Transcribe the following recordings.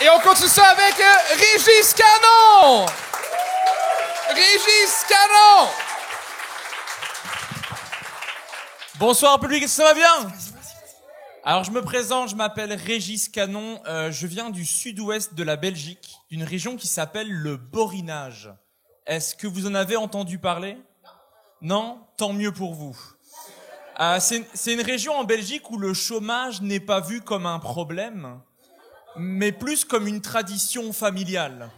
Et on continue ça avec Régis Canon! Régis Canon! Bonsoir public, ça va bien? Alors je me présente, je m'appelle Régis Canon, je viens du sud-ouest de la Belgique, d'une région qui s'appelle le Borinage. Est-ce que vous en avez entendu parler? Non? Tant mieux pour vous. C'est une région en Belgique où le chômage n'est pas vu comme un problème, mais plus comme une tradition familiale.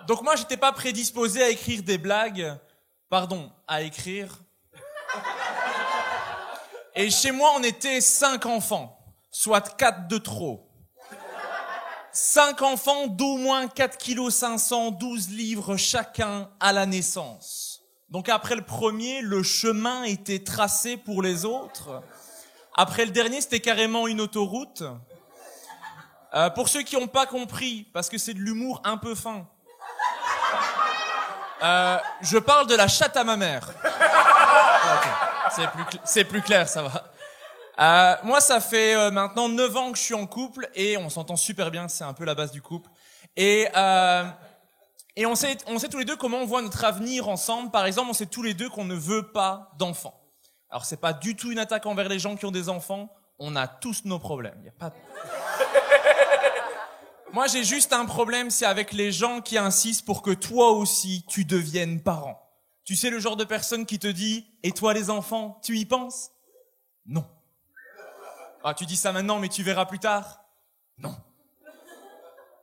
Donc moi, j'étais pas prédisposé à écrire des blagues, à écrire. Et chez moi, on était 5 enfants, soit 4 de trop. 5 enfants d'au moins 4,5 kg, 12 livres chacun à la naissance. Donc après le premier, le chemin était tracé pour les autres. Après le dernier, c'était carrément une autoroute. Pour ceux qui n'ont pas compris, parce que c'est de l'humour un peu fin, je parle de la chatte à ma mère. Okay. C'est plus clair, ça va. Moi, ça fait maintenant 9 ans que je suis en couple et on s'entend super bien, c'est un peu la base du couple. Et on sait tous les deux comment on voit notre avenir ensemble. Par exemple, on sait tous les deux qu'on ne veut pas d'enfants. Alors, c'est pas du tout une attaque envers les gens qui ont des enfants. On a tous nos problèmes. Y a pas... Moi, j'ai juste un problème, c'est avec les gens qui insistent pour que toi aussi, tu deviennes parent. Tu sais, le genre de personne qui te dit « Et toi, les enfants, tu y penses ?» Non. Ah, tu dis ça maintenant, mais tu verras plus tard? Non.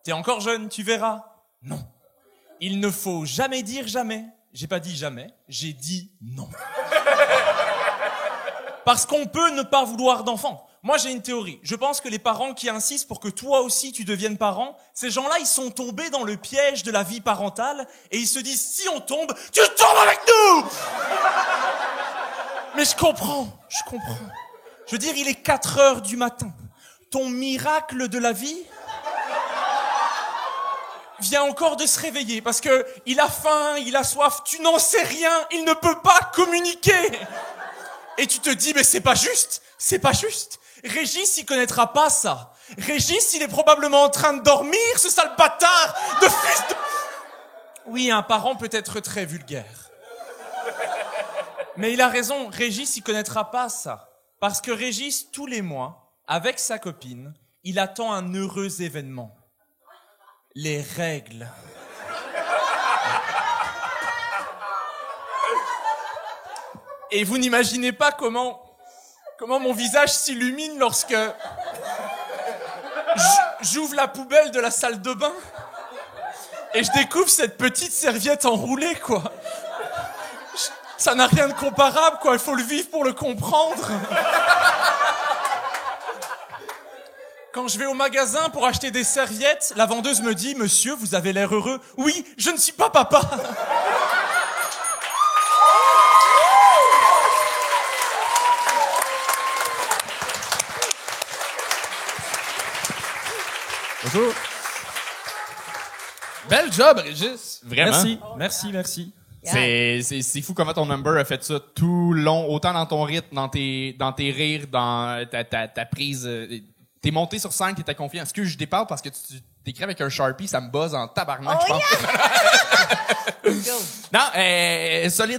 T'es encore jeune, tu verras? Non. Il ne faut jamais dire jamais. J'ai pas dit jamais, j'ai dit non. Parce qu'on peut ne pas vouloir d'enfants. Moi, j'ai une théorie. Je pense que les parents qui insistent pour que toi aussi tu deviennes parent, ces gens-là, ils sont tombés dans le piège de la vie parentale et ils se disent, si on tombe, tu tombes avec nous! Mais je comprends. Je veux dire, il est 4 heures du matin. Ton miracle de la vie vient encore de se réveiller parce que il a faim, il a soif, tu n'en sais rien, il ne peut pas communiquer. Et tu te dis, mais c'est pas juste. Régis, il connaîtra pas ça. Régis, il est probablement en train de dormir, ce sale bâtard de fils de... Oui, un parent peut être très vulgaire. Mais il a raison, Régis, il connaîtra pas ça. Parce que Régis, tous les mois, avec sa copine, il attend un heureux événement. Les règles. Et vous n'imaginez pas comment mon visage s'illumine lorsque j'ouvre la poubelle de la salle de bain et je découvre cette petite serviette enroulée, quoi. Ça n'a rien de comparable, quoi. Il faut le vivre pour le comprendre. Quand je vais au magasin pour acheter des serviettes, la vendeuse me dit « Monsieur, vous avez l'air heureux. » « Oui, je ne suis pas papa. » Bonjour. Bel job, Régis. Vraiment. Merci. C'est fou comment ton number a fait ça tout long, autant dans ton rythme, dans tes rires, dans ta prise. T'es monté sur scène, t'étais confiant. Est-ce que je déparle parce que tu t'écris avec un Sharpie, ça me buzz en tabarnak, je pense. Non,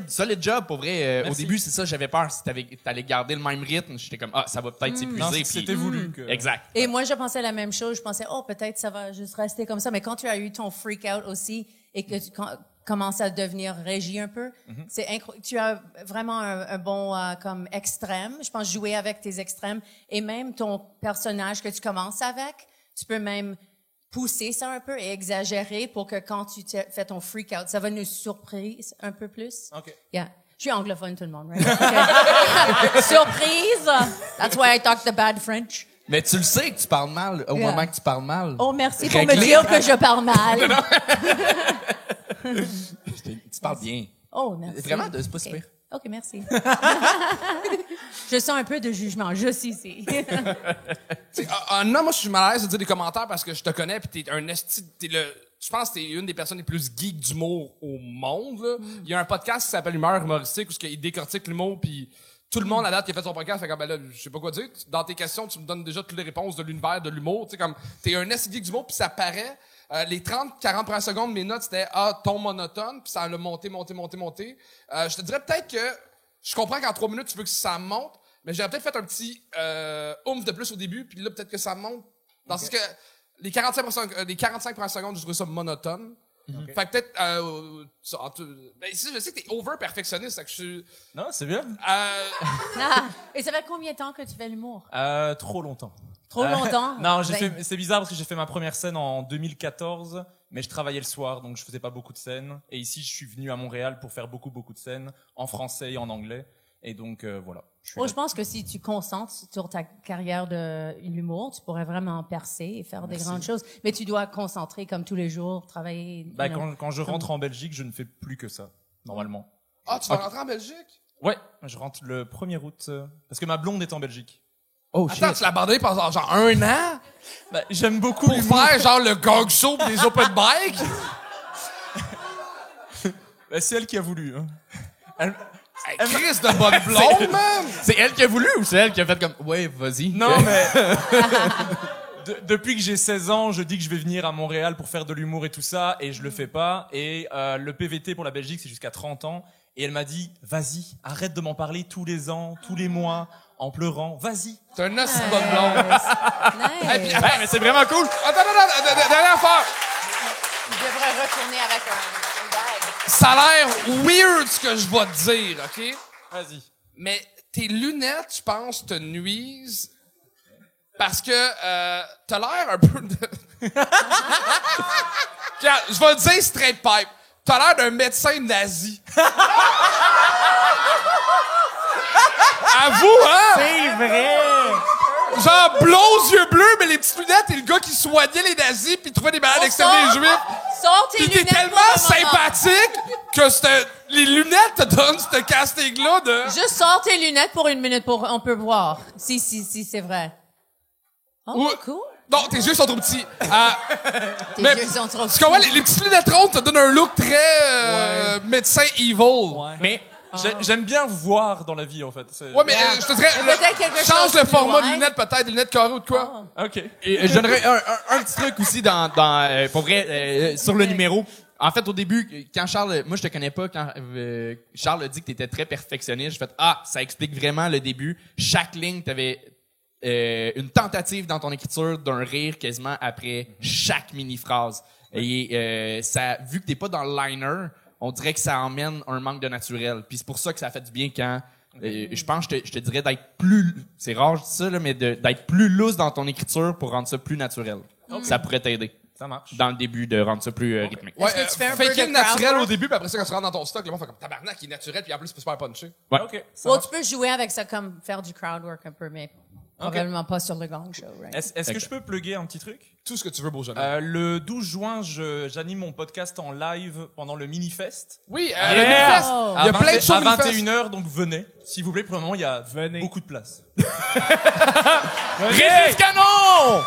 solide job, pour vrai. Au début, c'est ça, j'avais peur. Si t'allais garder le même rythme, j'étais comme, ça va peut-être s'épuiser. Non, c'était voulu. Exact. Et moi, je pensais la même chose. Je pensais, peut-être ça va juste rester comme ça. Mais quand tu as eu ton freak out aussi et que tu commences à devenir régie un peu, c'est incroyable. Tu as vraiment un bon comme extrême. Je pense jouer avec tes extrêmes et même ton personnage que tu commences avec, tu peux même pousser ça un peu et exagérer pour que quand tu fais ton freak out, ça va nous surprendre un peu plus. OK. Yeah. Je suis anglophone, tout le monde, right? Okay. Surprise! That's why I talk the bad French. Mais tu le sais que tu parles mal au moment que tu parles mal. Oh, merci pour me dire que je parle mal. Tu parles bien. Oh, merci. Vraiment, c'est pas super. OK, merci. Je sens un peu de jugement, juste ici. Non, moi, je suis mal à l'aise de dire des commentaires parce que je te connais pis t'es un esti, je pense que t'es une des personnes les plus geeks d'humour au monde, là. Il y a un podcast qui s'appelle Humeur humoristique où il décortique l'humour pis tout le monde à date qui a fait son podcast fait comme, ben là, je sais pas quoi dire. Dans tes questions, tu me donnes déjà toutes les réponses de l'univers, de l'humour. Tu sais, comme, t'es un SIG d'humour, puis ça paraît. Les 30-40 premières secondes, mes notes, c'était, ton monotone, puis ça a monté. Je te dirais peut-être que, je comprends qu'en 3 minutes, tu veux que ça monte, mais j'aurais peut-être fait un petit, oomph de plus au début, puis là, peut-être que ça monte. Dans ce que, les 45 premières secondes, je trouve ça monotone. Fait que peut-être, ben, ici, je sais que t'es over-perfectionniste, que je suis, Non, c'est bien. Et ça fait combien de temps que tu fais l'humour? Trop longtemps. Trop longtemps? Non, Ben, c'est bizarre parce que j'ai fait ma première scène en 2014, mais je travaillais le soir, donc je faisais pas beaucoup de scènes. Et ici, je suis venu à Montréal pour faire beaucoup de scènes, en français et en anglais. Et donc, voilà. je pense que si tu concentres sur ta carrière de l'humour, tu pourrais vraiment percer et faire des grandes choses. Mais tu dois concentrer comme tous les jours, travailler. Bah, quand je rentre en Belgique, je ne fais plus que ça, normalement. Ah, tu vas rentrer en Belgique? Ouais, je rentre le 1er août, parce que ma blonde est en Belgique. Oh, Attends, tu l'as abandonné pendant genre 1 an? Bah, j'aime beaucoup Pour l'humour. faire genre le gong show pis des open bike? Bah, c'est elle qui a voulu, hein. Hey, Chris de bonne blonde, man! C'est elle qui a voulu ou c'est elle qui a fait comme, ouais, vas-y. Non, mais depuis que j'ai 16 ans, je dis que je vais venir à Montréal pour faire de l'humour et tout ça, et je le fais pas. Et le PVT pour la Belgique, c'est jusqu'à 30 ans. Et elle m'a dit, vas-y, arrête de m'en parler tous les ans, tous les mois, en pleurant. Vas-y. T'es un assez bonne blonde. Nice. Hey, puis, Ben, mais c'est vraiment cool. Attends, dernière affaire. Je devrais retourner avec une bague. Ça a l'air weird ce que je vais te dire, OK? Vas-y. Mais tes lunettes, je pense, te nuisent parce que t'as l'air un peu de... Regarde, je vais te dire straight pipe. T'as l'air d'un médecin nazi. Avoue, hein? C'est vrai! Genre blonds, yeux bleus, mais les petites lunettes et le gars qui soignait les nazis puis trouvait des malades exterminés les juifs. Sors tes Pis t'es lunettes tellement pour un moment. sympathique que les lunettes te donnent ce casting-là de... Juste sors tes lunettes pour 1 minute on peut voir. Si, c'est vrai. Oh, Ou- cool. Non, tes yeux sont trop petits. Tes Mais yeux sont trop tu comprends, les petites lunettes rondes te donnent un look très médecin evil. Mais j'aime bien vous voir dans la vie, en fait. Ouais, mais je te dirais, Peut-être quelque change chose le de format de plus lunettes peut-être, des lunettes carrées ou de quoi. Ok. Et je donnerais un petit truc aussi pour vrai, sur le numéro. En fait, au début, quand Charles, moi je te connais pas, quand Charles a dit que t'étais très perfectionniste, j'ai fait, ça explique vraiment le début. Chaque ligne, t'avais une tentative dans ton écriture d'un rire quasiment après chaque mini-phrase. Et ça, vu que t'es pas dans le liner, on dirait que ça emmène un manque de naturel. Puis c'est pour ça que ça fait du bien quand... je pense, je te dirais d'être plus... C'est rare, je dis ça, là, mais d'être plus loose dans ton écriture pour rendre ça plus naturel. Ça pourrait t'aider. Ça marche. Dans le début, de rendre ça plus rythmique. Ouais, Est-ce que tu fais un peu faker de le naturel crowd au work? début, puis après ça, quand tu rentres dans ton stock, le monde fait comme tabarnak, il est naturel, puis en plus, c'est super punché. Ouais. Ok. Ça Bon, marche. tu peux jouer avec ça comme faire du crowd work un peu, mais probablement pas sur le Gong Show, right? Est-ce que je peux plugger un petit truc? Tout ce que tu veux, beau jeune. Le 12 juin, j'anime mon podcast en live pendant le Mini-Fest. Oui, Yeah! le Minifest. Il y a plein de choses À Minifest. 21h, donc venez. S'il vous plaît, pour le moment, il y a beaucoup de place. Régis Canon!